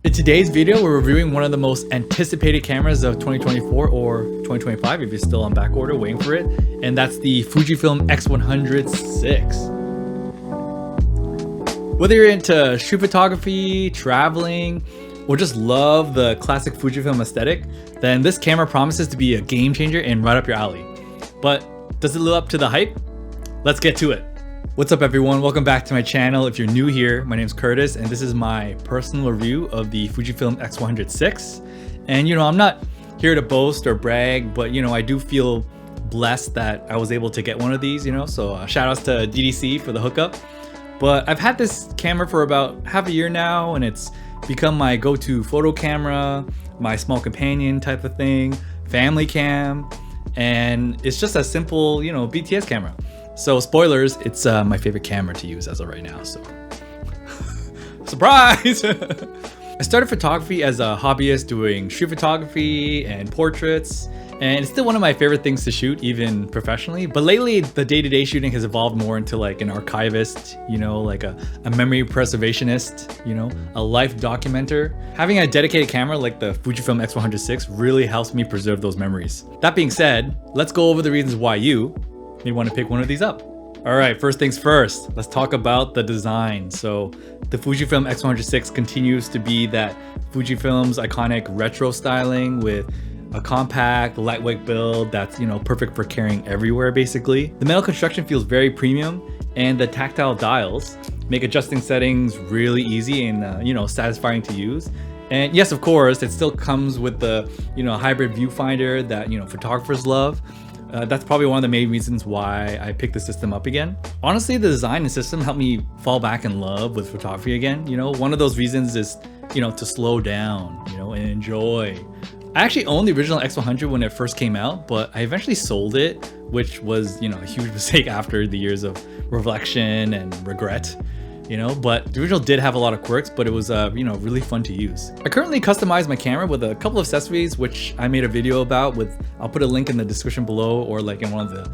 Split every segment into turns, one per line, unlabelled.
In today's video, we're reviewing one of the most anticipated cameras of 2024 or 2025 if you're still on back order waiting for it, and that's the Fujifilm X100VI. Whether you're into shoot photography, traveling, or just love the classic Fujifilm aesthetic, then this camera promises to be a game changer and right up your alley. But does it live up to the hype? Let's get to it. What's up everyone, welcome back to my channel. If you're new here, my name is Curtis and this is my personal review of the Fujifilm X100VI. And I'm not here to boast or brag, but I do feel blessed that I was able to get one of these, so shout outs to DDC for the hookup. But I've had this camera for about half a year now and it's become my go-to photo camera, my small companion type of thing, family cam, and it's just a simple, BTS camera. So spoilers, it's my favorite camera to use as of right now, so surprise! I started photography as a hobbyist doing street photography and portraits, and it's still one of my favorite things to shoot, even professionally. But lately, the day-to-day shooting has evolved more into like an archivist, like a memory preservationist, a life documenter. Having a dedicated camera like the Fujifilm X100VI really helps me preserve those memories. That being said, let's go over the reasons why you may want to pick one of these up. All right, first things first, let's talk about the design. So the Fujifilm X100VI continues to be that Fujifilm's iconic retro styling with a compact, lightweight build that's, perfect for carrying everywhere basically. The metal construction feels very premium and the tactile dials make adjusting settings really easy and, satisfying to use. And yes, of course, it still comes with the, hybrid viewfinder that, photographers love. That's probably one of the main reasons why I picked the system up again. Honestly, the design and system helped me fall back in love with photography again. One of those reasons is, to slow down, and enjoy. I actually owned the original X100 when it first came out, but I eventually sold it, which was, a huge mistake after the years of reflection and regret. But the original did have a lot of quirks, but it was, really fun to use. I currently customize my camera with a couple of accessories, which I made a video about I'll put a link in the description below or like in one of the,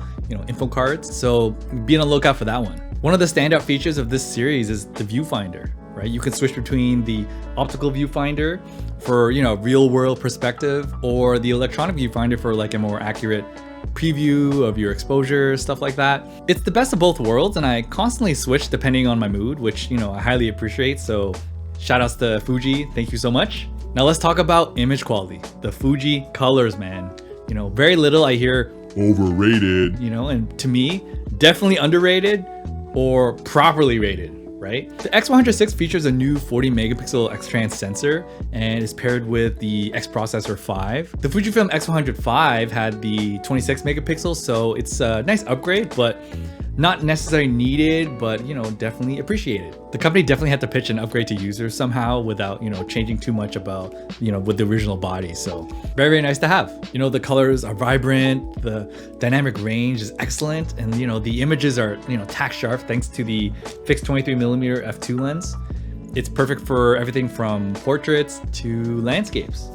info cards. So be on the lookout for that one. One of the standout features of this series is the viewfinder, right? You can switch between the optical viewfinder for, real world perspective or the electronic viewfinder for like a more accurate preview of your exposure, stuff like that. It's the best of both worlds and I constantly switch depending on my mood, which I highly appreciate. So shout outs to Fuji, thank you so much. Now let's talk about image quality. The Fuji colors, man. Very little I hear overrated, and to me, definitely underrated or properly rated. Right? The X100VI features a new 40 megapixel X-Trans sensor and is paired with the X Processor 5. The Fujifilm X100V had the 26 megapixels, so it's a nice upgrade, but not necessarily needed, but definitely appreciated. The company definitely had to pitch an upgrade to users somehow without changing too much about with the original body. So very, very nice to have. The colors are vibrant, the dynamic range is excellent, and the images are tack sharp thanks to the fixed 23mm f2 lens. It's perfect for everything from portraits to landscapes.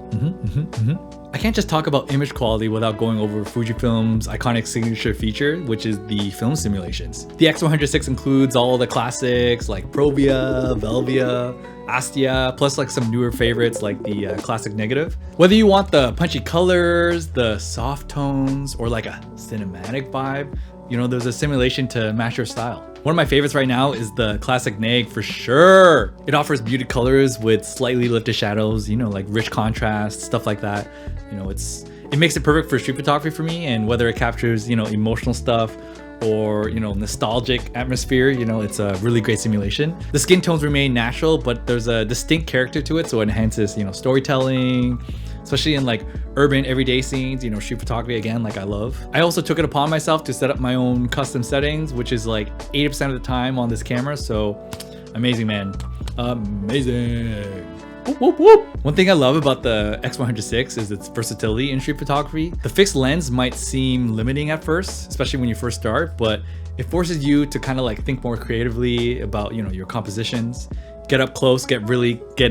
I can't just talk about image quality without going over Fujifilm's iconic signature feature, which is the film simulations. The X100VI includes all the classics like Provia, Velvia, Astia, plus like some newer favorites like the classic negative. Whether you want the punchy colors, the soft tones, or like a cinematic vibe, there's a simulation to match your style. One of my favorites right now is the classic neg for sure. It offers muted colors with slightly lifted shadows, like rich contrast, stuff like that. It makes it perfect for street photography for me, and whether it captures, emotional stuff or, nostalgic atmosphere, it's a really great simulation. The skin tones remain natural, but there's a distinct character to it, so it enhances, storytelling, especially in like urban everyday scenes, street photography again, like I love. I also took it upon myself to set up my own custom settings, which is like 80% of the time on this camera. So amazing, man. Amazing. Whoop, whoop, whoop. One thing I love about the X100VI is its versatility in street photography. The fixed lens might seem limiting at first, especially when you first start, but it forces you to kind of like think more creatively about, your compositions. get up close, get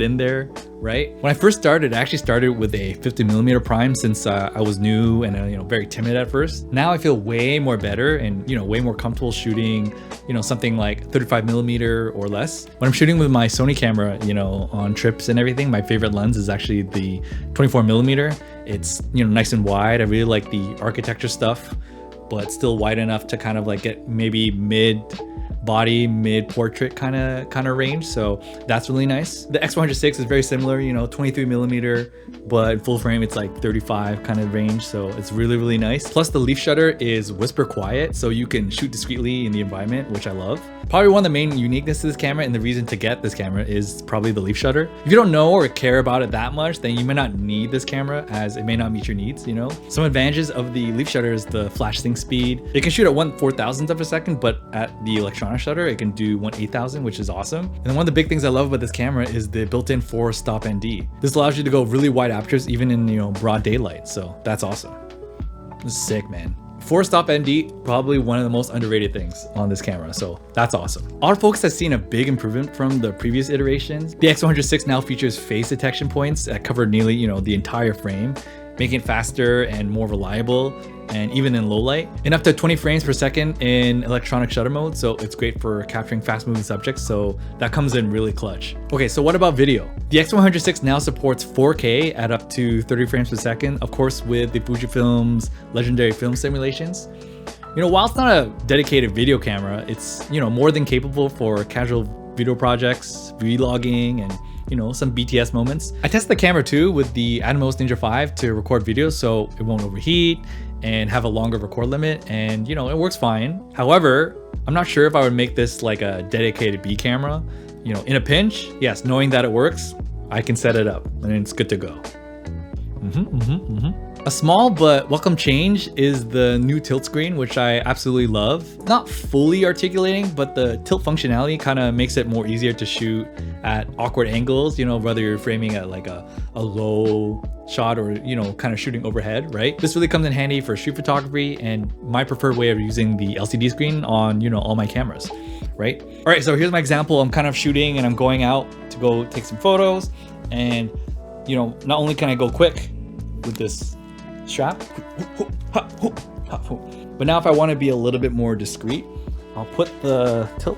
in there, right? When I first started, I actually started with a 50mm prime since I was new and very timid at first. Now I feel way more better and way more comfortable shooting something like 35mm or less. When I'm shooting with my Sony camera, on trips and everything, my favorite lens is actually the 24mm. It's nice and wide. I really like the architecture stuff, but still wide enough to kind of like get maybe mid body, mid portrait kind of range. So that's really nice. The X100VI is very similar, 23mm, but full frame it's like 35 kind of range. So it's really nice. Plus the leaf shutter is whisper quiet, so you can shoot discreetly in the environment, which I love. Probably one of the main uniqueness of this camera and the reason to get this camera is probably the leaf shutter. If you don't know or care about it that much, then you may not need this camera as it may not meet your needs, Some advantages of the leaf shutter is the flash sync speed. It can shoot at 1/4000th of a second, but at the electronic shutter, it can do 1/8000, which is awesome. And one of the big things I love about this camera is the built-in 4-stop ND. This allows you to go really wide apertures even in broad daylight, so that's awesome. This is sick, man. 4-stop ND, probably one of the most underrated things on this camera, so that's awesome. Autofocus has seen a big improvement from the previous iterations. The X100VI now features face detection points that cover nearly the entire frame, making it faster and more reliable, and even in low light, and up to 20 frames per second in electronic shutter mode, so it's great for capturing fast moving subjects, so that comes in really clutch. Okay, so what about video? The X100VI now supports 4K at up to 30 frames per second, of course with the Fujifilm's legendary film simulations. While it's not a dedicated video camera, it's more than capable for casual video projects, vlogging, and some BTS moments. I tested the camera too with the Atomos Ninja 5 to record videos so it won't overheat and have a longer record limit, and it works fine. However, I'm not sure if I would make this like a dedicated B camera. In a pinch, yes, knowing that it works, I can set it up and it's good to go. A small but welcome change is the new tilt screen, which I absolutely love. Not fully articulating, but the tilt functionality kind of makes it more easier to shoot at awkward angles, whether you're framing at like a low shot or kind of shooting overhead, right? This really comes in handy for street photography and my preferred way of using the LCD screen on all my cameras, right? All right, so here's my example. I'm kind of shooting and I'm going out to go take some photos, and not only can I go quick with this strap, but now if I want to be a little bit more discreet, I'll put the tilt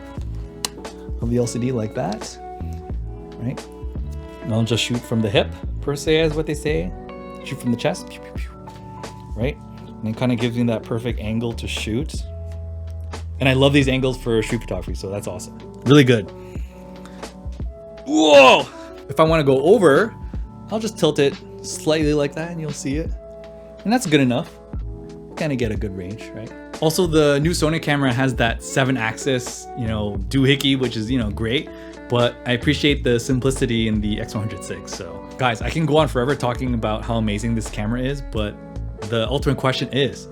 of the LCD like that, right? And I'll just shoot from the hip, per se, as what they say. Shoot from the chest, right? And it kind of gives me that perfect angle to shoot. And I love these angles for street photography, so that's awesome. Really good. Whoa! If I want to go over, I'll just tilt it slightly like that and you'll see it. And that's good enough. Kind of get a good range, right? Also, the new Sony camera has that 7-axis, doohickey, which is, great. But I appreciate the simplicity in the X100VI. So guys, I can go on forever talking about how amazing this camera is, but the ultimate question is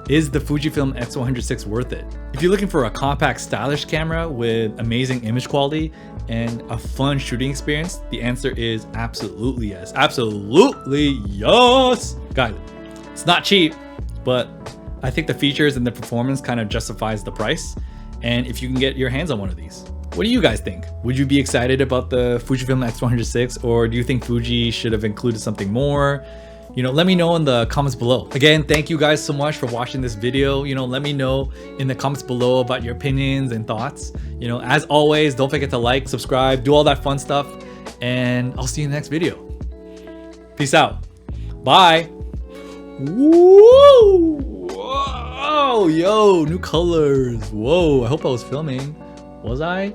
the Fujifilm X100VI worth it? If you're looking for a compact, stylish camera with amazing image quality and a fun shooting experience, the answer is absolutely yes. Absolutely yes! Guys, it's not cheap, but I think the features and the performance kind of justifies the price. And if you can get your hands on one of these, what do you guys think? Would you be excited about the Fujifilm X100VI, or do you think Fuji should have included something more? Let me know in the comments below. Again, thank you guys so much for watching this video. Let me know in the comments below about your opinions and thoughts. As always, don't forget to like, subscribe, do all that fun stuff, and I'll see you in the next video. Peace out. Bye. Woo! Whoa, yo, new colors. Whoa, I hope I was filming. Was I?